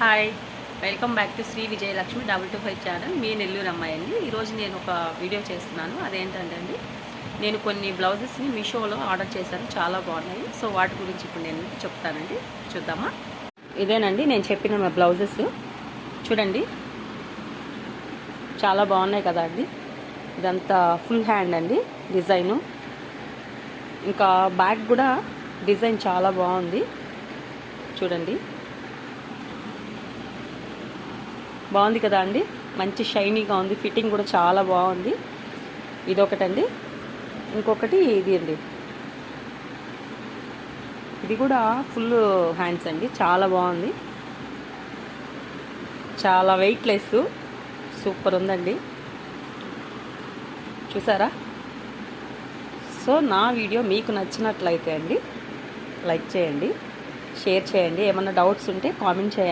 Hi, welcome back to Shri Vijayalakshmi 225 channel. మీ నెల్లూరు అమ్మాయి అండి. ఈరోజు నేను ఒక వీడియో చేస్తున్నాను. అదేంటంటే అండి, నేను కొన్ని బ్లౌజెస్ని మీషోలో ఆర్డర్ చేశాను, చాలా బాగున్నాయి. సో వాటి గురించి ఇప్పుడు నేను చెప్తానండి, చూద్దామా. ఇదేనండి నేను చెప్పిన మా బ్లౌజెస్. చూడండి, చాలా బాగున్నాయి కదా అండి. ఇదంతా ఫుల్ హ్యాండ్ అండి డిజైను. ఇంకా బ్యాక్ కూడా డిజైన్ చాలా బాగుంది. చూడండి, బాగుంది కదా అండి. మంచి షైనీగా ఉంది, ఫిట్టింగ్ కూడా చాలా బాగుంది. ఇదొకటండి. ఇంకొకటి ఇది అండి, ఇది కూడా ఫుల్ హ్యాండ్స్ అండి, చాలా బాగుంది. చాలా వెయిట్లెస్, సూపర్ ఉందండి. చూసారా? సో నా వీడియో మీకు నచ్చినట్లయితే అండి లైక్ చేయండి, షేర్ చేయండి. ఏమన్నా డౌట్స్ ఉంటే కామెంట్ చేయండి.